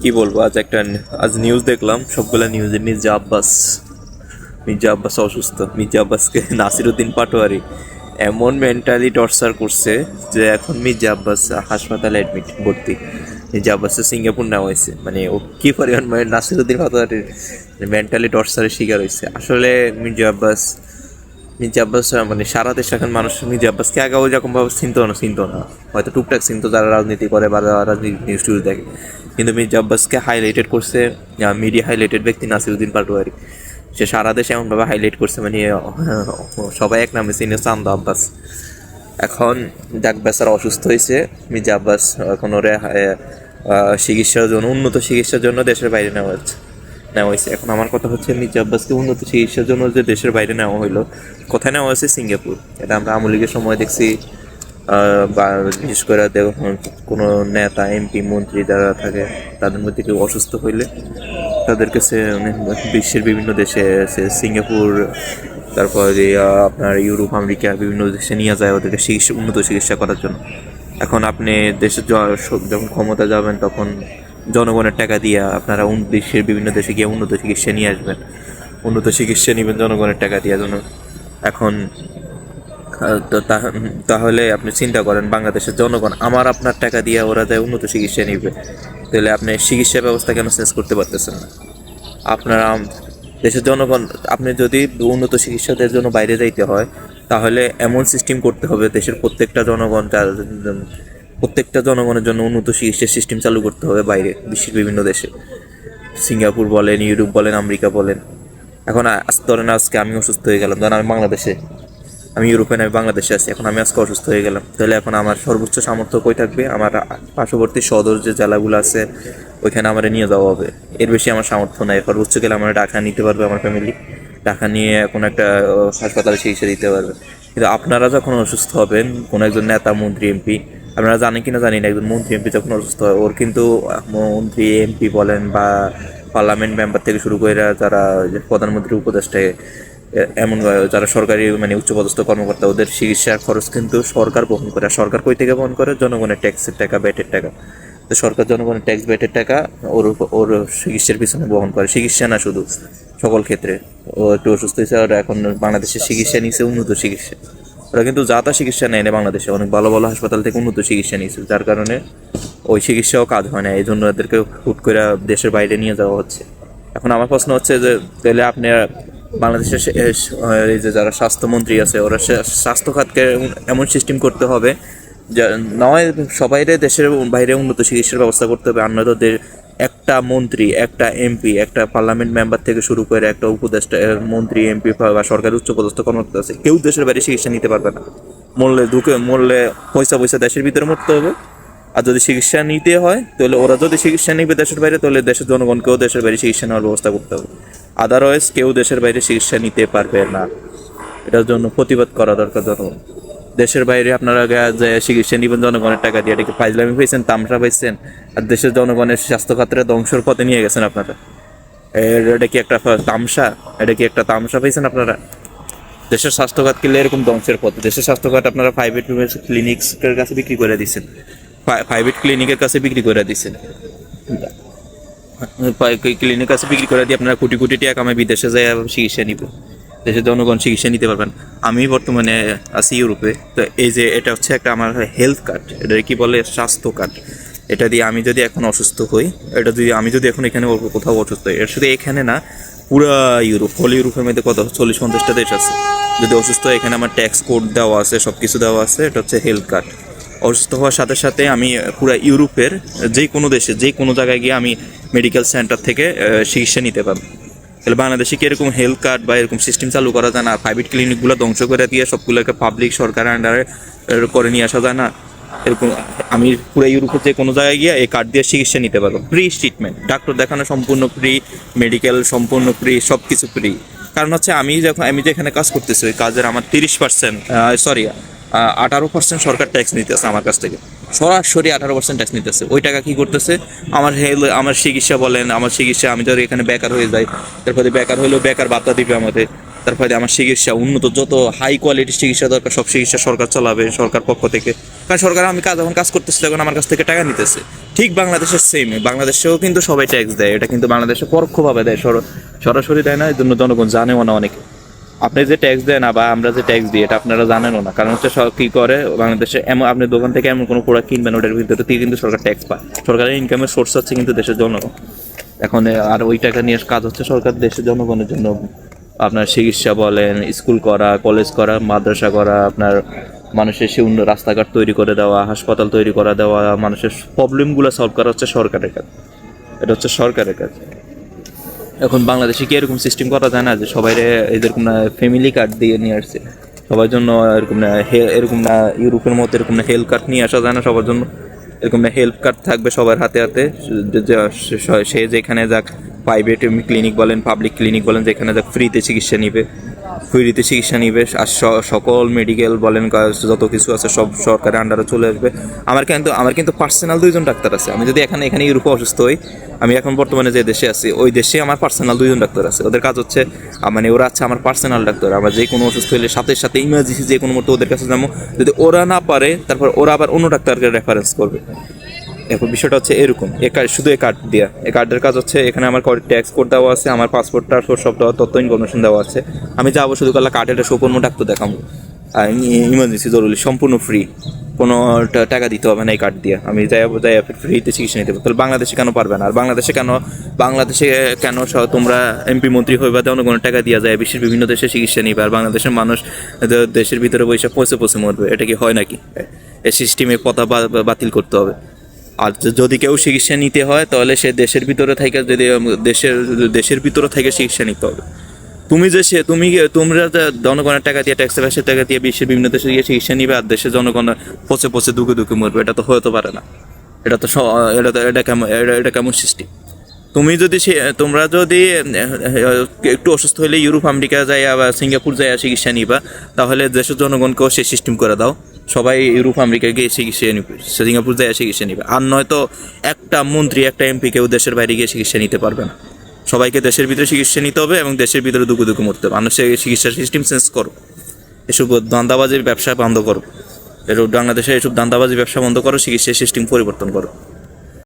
কি বলবো, আজ নিউজ দেখলাম, সবগুলা নিউজে মির্জা আব্বাস অসুস্থ। মির্জা আব্বাসকে নাসিরুদ্দিন পাটোয়ারি এমন মেন্টালি টর্চার করছে যে এখন মির্জা আব্বাস হাসপাতালে ভর্তি। মির্জা আব্বাসকে সিঙ্গাপুর নেওয়া হয়েছে। মানে ও কি পরিমাণ নাসিরুদ্দিন পাটোয়ারির মেন্টালি টর্চারের শিকার হয়েছে আসলে। মির্জা আব্বাস মানে সারা দেশ এখন মানুষ মির্জা আব্বাসকে আগে ওই রকম ভাবে চিনতো না, হয়তো টুকটাক চিনতো যারা রাজনীতি করে বা যারা রাজনীতি নিউজ টিউজ দেখে। কিন্তু মির্জা আব্বাসকে হাইলাইটেড করছে মিডিয়া হাইলাইটেড ব্যক্তি নাসিরুদ্দিন পাটোয়ারি। সে সারা দেশে এমনভাবে হাইলাইট করছে, মানে সবাই এক নামে চিনে চান্দা আব্বাস। এখন যাক বেচারা অসুস্থ হয়েছে মির্জা আব্বাস, এখন ওরে চিকিৎসার জন্য, উন্নত চিকিৎসার জন্য দেশের বাইরে নেওয়া হয়েছে। এখন আমার কথা হচ্ছে, মির্জা আব্বাসকে উন্নত চিকিৎসার জন্য যে দেশের বাইরে নেওয়া হইলো, কোথায় নেওয়া হয়েছে? সিঙ্গাপুর। এটা আমরা আওয়ামী লীগের সময় দেখছি। বা বিশেষ করে কোনো নেতা, এমপি, মন্ত্রী যারা থাকে, তাদের মধ্যে কেউ অসুস্থ হইলে তাদের কাছে বিশ্বের বিভিন্ন দেশে সিঙ্গাপুর, তারপরে আপনার ইউরোপ, আমেরিকা বিভিন্ন দেশে নিয়ে যায় ওদেরকে উন্নত চিকিৎসা করার জন্য। এখন আপনি দেশে যখন ক্ষমতা যাবেন, তখন জনগণের টাকা দিয়ে আপনারা বিশ্বের বিভিন্ন দেশে গিয়ে উন্নত চিকিৎসা নিয়ে আসবেন, উন্নত চিকিৎসা নেবেন জনগণের টাকা দিয়ে জন্য। এখন তাহলে আপনি চিন্তা করেন, বাংলাদেশের জনগণ আমার আপনার টাকা দিয়ে ওরা যায় উন্নত চিকিৎসা নিবে, তাহলে আপনি চিকিৎসা ব্যবস্থা কেন চেঞ্জ করতে পারতেছেন না? আপনারা দেশের জনগণ, আপনি যদি উন্নত চিকিৎসাদের জন্য বাইরে যাইতে হয়, তাহলে এমন সিস্টেম করতে হবে দেশের প্রত্যেকটা জনগণের জন্য উন্নত চিকিৎসার সিস্টেম চালু করতে হবে বাইরে, বিশ্বের বিভিন্ন দেশে, সিঙ্গাপুর বলেন, ইউরোপ বলেন, আমেরিকা বলেন। এখন ধরেন আজকে আমি অসুস্থ হয়ে গেলাম, ধরেন আমি ইউরোপে আমি বাংলাদেশে আছি, এখন আমি আজকে অসুস্থ হয়ে গেলাম, তাহলে এখন আমার সর্বোচ্চ সামর্থ্য কই থাকবে? আমার পার্শ্ববর্তী সদর যে জেলাগুলো আছে ওইখানে আমার নিয়ে যাওয়া হবে। এর বেশি আমার সামর্থ্য নাই। সর্বোচ্চ গেলে আমার ঢাকা নিতে পারবে আমার ফ্যামিলি, ঢাকা নিয়ে কোনো একটা হাসপাতালে চিকিৎসা দিতে পারবে। কিন্তু আপনারা যখন অসুস্থ হবেন, কোনো একজন নেতা, মন্ত্রী, এমপি, আপনারা জানেন কিনা জানি না, একজন মন্ত্রী, এমপি যখন অসুস্থ হয়, ওর কিন্তু মন্ত্রী, এমপি বলেন বা পার্লামেন্ট মেম্বার থেকে শুরু করে যারা প্রধানমন্ত্রী, উপদেষ্টা, এমন যারা সরকারি মানে উচ্চপদস্থ কর্মকর্তা, ওদের চিকিৎসার খরচ কিন্তু সরকার বহন করে। আর সরকার কই থেকে বহন করে? জনগণের ট্যাক্সের টাকা, ব্যাটের টাকা। তো সরকার জনগণের ট্যাক্স, ব্যাটের টাকা ওর চিকিৎসার পিছনে বহন করে। চিকিৎসা না শুধু, সকল ক্ষেত্রে। ও একটু অসুস্থ হয়েছে, আর এখন বাংলাদেশের চিকিৎসা নিয়েছে, উন্নত চিকিৎসা। ওরা কিন্তু যাতা চিকিৎসা নেয় না, বাংলাদেশে অনেক ভালো ভালো হাসপাতাল থেকে উন্নত চিকিৎসা নিয়েছে, যার কারণে ওই চিকিৎসাও কাজ হয় না, এই জন্য এদেরকে হুট করে দেশের বাইরে নিয়ে যাওয়া হচ্ছে। এখন আমার প্রশ্ন হচ্ছে যে, তাহলে আপনি বাংলাদেশের এই যে যারা স্বাস্থ্যমন্ত্রী আছে, ওরা স্বাস্থ্য খাতকে এমন সিস্টেম করতে হবে যে নয় সবাইরে দেশের বাইরে উন্নত চিকিৎসার ব্যবস্থা করতে হবে। আর নয়তো একটা মন্ত্রী, একটা এমপি, একটা পার্লামেন্ট মেম্বার থেকে শুরু করে একটা উপদেষ্টা, মন্ত্রী, এমপি বা সরকারি উচ্চপদস্থ কর্মকর্তা আছে, কেউ দেশের বাইরে চিকিৎসা নিতে পারবে না। মরলে পয়সা দেশের ভিতরে মরতে হবে। আর যদি চিকিৎসা নিতে হয়, তাহলে ওরা যদি চিকিৎসা নিবে দেশের বাইরে, তাহলে দেশের জনগণকেও দেশের বাইরে চিকিৎসা নেওয়ার ব্যবস্থা করতে হবে। আদারওয়াইজ কেউ দেশের বাইরে চিকিৎসা নিতে পারবে না। এটার জন্য প্রতিবাদ করা দরকার জনগণ। দেশের বাইরে আপনারা যে চিকিৎসা নিবেন জনগণের টাকা দিয়ে, এটাকে ফাইজলামি পাইছেন, তামসা পাইছেন, আর দেশের জনগণের স্বাস্থ্য খাতের ধ্বংসের পথে নিয়ে গেছেন আপনারা। এটা কি একটা তামসা? এটা কি একটা তামসা পাইছেন আপনারা? দেশের স্বাস্থ্যখাত কিনলে এরকম ধ্বংসের পথে। দেশের স্বাস্থ্যখাত আপনারা প্রাইভেট ক্লিনিকের কাছে বিক্রি করে দিচ্ছেন, প্রাইভেট ক্লিনিকের কাছে বিক্রি করে দিচ্ছেন। ক্লিনিকের কাছে বিক্রি করে দিয়ে আপনারা কোটি কোটি টাকা কামায় বিদেশে যায় চিকিৎসা নিব, দেশের জনগণ চিকিৎসা নিতে পারবেন। আমি বর্তমানে আছি ইউরোপে, তো এই যে এটা হচ্ছে একটা আমার হেলথ কার্ড, এটা কি বলে? স্বাস্থ্য কার্ড। এটা দিয়ে আমি যদি এখন অসুস্থ হই, আমি যদি এখন এখানে কোথাও অসুস্থ হই, এটা শুধু এখানে না, পুরা ইউরোপ, হোল ইউরোপের মধ্যে কত 40-50টা দেশ আছে, যদি অসুস্থ হয় এখানে আমার ট্যাক্স কোড দেওয়া আছে, সব কিছু দেওয়া আছে। এটা হচ্ছে হেলথ কার্ড। অসুস্থ হওয়ার সাথে সাথে আমি পুরো ইউরোপের যে কোনো দেশে, যে কোনো জায়গায় গিয়ে আমি মেডিকেল সেন্টার থেকে চিকিৎসা নিতে পারবো। তাহলে বাংলাদেশে কি এরকম হেলথ কার্ড বা এরকম সিস্টেম চালু করা যায় না? প্রাইভেট ক্লিনিকগুলো ধ্বংস করে দিয়ে সবগুলোকে পাবলিক সরকারের আন্ডারে করে নিয়ে আসা যায় না? এরকম আমি পুরো ইউরোপের যে কোনো জায়গায় গিয়ে এই কার্ড দিয়ে চিকিৎসা নিতে পারবো, ফ্রি ট্রিটমেন্ট, ডাক্তার দেখানো সম্পূর্ণ ফ্রি, মেডিকেল সম্পূর্ণ ফ্রি, সব কিছু ফ্রি। কারণ হচ্ছে আমি যেখানে কাজ করতেছি, ওই কাজের আমার 18% সরকার ট্যাক্স নিতেছে আমার কাছ থেকে, সরাসরি 18% ট্যাক্স নিতেছে। ওই টাকা কি করতেছে? আমার চিকিৎসা বলেন, আমার চিকিৎসা, আমি ধর এখানে বেকার হয়ে যাই, তারপরে বেকার হলেও বেকার ভাতা দিবে আমাদের, তারপরে আমার চিকিৎসা উন্নত, যত হাই কোয়ালিটির চিকিৎসা দরকার সব চিকিৎসা সরকার চালাবে, সরকার পক্ষ থেকে। কারণ সরকার আমি যখন কাজ করতেছি তখন আমার কাছ থেকে টাকা নিতেছে। ঠিক বাংলাদেশের সেম, বাংলাদেশেও কিন্তু সবাই ট্যাক্স দেয়, এটা কিন্তু বাংলাদেশে পরোক্ষভাবে দেয়, সরাসরি দেয় না, এই জন্য জনগণ জানেও না অনেকে। আপনি যে ট্যাক্স দেন বা আমরা যে ট্যাক্স দিই এটা আপনারা জানেনও না। কারণ হচ্ছে কী করে বাংলাদেশে, এমন আপনি দোকান থেকে এমন কোনো প্রোডাক্ট কিনবেন ওটার ভিতরে থেকে কিন্তু সরকার ট্যাক্স পায়। সরকারের ইনকামের সোর্স হচ্ছে কিন্তু দেশের জনগণ। এখন আর ওই টাকা নিয়ে কাজ হচ্ছে সরকার দেশের জনগণের জন্য। আপনার চিকিৎসা বলেন, স্কুল করা, কলেজ করা, মাদ্রাসা করা, আপনার মানুষের সে রাস্তাঘাট তৈরি করে দেওয়া, হাসপাতাল তৈরি করে দেওয়া, মানুষের প্রবলেমগুলো সলভ করা হচ্ছে সরকারের কাজ। এটা হচ্ছে সরকারের কাজ। এখন বাংলাদেশে কি এরকম সিস্টেম করা যায় না যে সবাই এরকম না ফ্যামিলি কার্ড দিয়ে নিয়ে আসছে সবার জন্য, এরকম না এরকম না ইউরোপের মতো এরকম না হেলথ কার্ড নিয়ে আসা যায় না সবার জন্য, এরকম না হেলথ কার্ড থাকবে সবার হাতে হাতে। সে যেখানে যাক, প্রাইভেট ক্লিনিক বলেন, পাবলিক ক্লিনিক বলেন, যেখানে যাক ফ্রিতে চিকিৎসা নিবে, আর সকল মেডিকেল বলেন যত কিছু আছে সব সরকারের আন্ডারে চলে আসবে। আমার কিন্তু পার্সোনাল 2জন ডাক্তার আছে। আমি যদি এখানে ইউরোপে অসুস্থ হই, আমি এখন বর্তমানে যে দেশে আছি ওই দেশে আমার পার্সোনাল 2জন ডাক্তার আছে। ওদের কাজ হচ্ছে মানে ওরা আছে আমার পার্সোনাল ডাক্তার। আমার যে কোনো অসুস্থ হলে সাথে সাথে ইমার্জেন্সি যে কোনো মুহূর্তে ওদের কাছে যাবো। যদি ওরা না পারে তারপর ওরা আবার অন্য ডাক্তারকে রেফারেন্স করবে। এখন বিষয়টা হচ্ছে এরকম, শুধু এই কার্ড দেওয়া, এই কার্ডের কাজ হচ্ছে এখানে আমার ট্যাক্স কোড দেওয়া আছে, আমার পাসপোর্টটা সব দেওয়া, তথ্য ইনফরমেশন দেওয়া আছে। আমি যাবো শুধু কালা কার্ডের শো করবো, ডাক্তার দেখাবো, আর ইমার্জেন্সি জরুরি, সম্পূর্ণ ফ্রি, কোনো টাকা দিতে হবে না। এই কার্ড দিয়ে আমি যাই ফ্রিতে চিকিৎসা নিতে পারবো। তাহলে বাংলাদেশে কেন পারবে না? আর বাংলাদেশে কেন তোমরা এমপি মন্ত্রী হয়ে বা জনগণের টাকা দেওয়া যায়, বিশ্বের বিভিন্ন দেশে চিকিৎসা নিবে, আর বাংলাদেশের মানুষ দেশের ভিতরে বৈশাখ পচে মরবে? এটা কি হয় নাকি? এই সিস্টেমে পথা বাতিল করতে হবে। আর যদি কেউ চিকিৎসা নিতে হয় তাহলে সে দেশের ভিতরে থেকে, যদি দেশের ভিতরে থেকে চিকিৎসা নিতে হবে। তোমরা জনগণের টাকা দিয়ে, ট্যাক্সের টাকা দিয়ে বিশ্বের বিভিন্ন দেশে গিয়ে চিকিৎসা নিবে, আর দেশের জনগণ পচে দুঃখে মরবে? এটা তো হতে পারে না। এটা কেমন সিস্টেম? তোমরা যদি একটু অসুস্থ হলে ইউরোপ আমেরিকা যায় বা সিঙ্গাপুর যায় চিকিৎসা নিবা, তাহলে দেশের জনগণকেও সে সিস্টেম করে দাও, সবাই ইউরোপ আমেরিকা গিয়ে চিকিৎসা নিবে, সিঙ্গাপুর যায় চিকিৎসা নিবে। আর নয়তো একটা মন্ত্রী, একটা এমপি কেউ দেশের বাইরে গিয়ে চিকিৎসা নিতে পারবে না। সবাইকে দেশের ভিতরে চিকিৎসা নিতে হবে এবং দেশের ভিতরে দুঃখে মরতে হবে। মানুষের চিকিৎসার সিস্টেম চেঞ্জ করো, এসব দান্দাবাজির ব্যবসা বন্ধ করো, বাংলাদেশে এসব দান্দাবাজি ব্যবসা বন্ধ করো, চিকিৎসার সিস্টেম পরিবর্তন করো।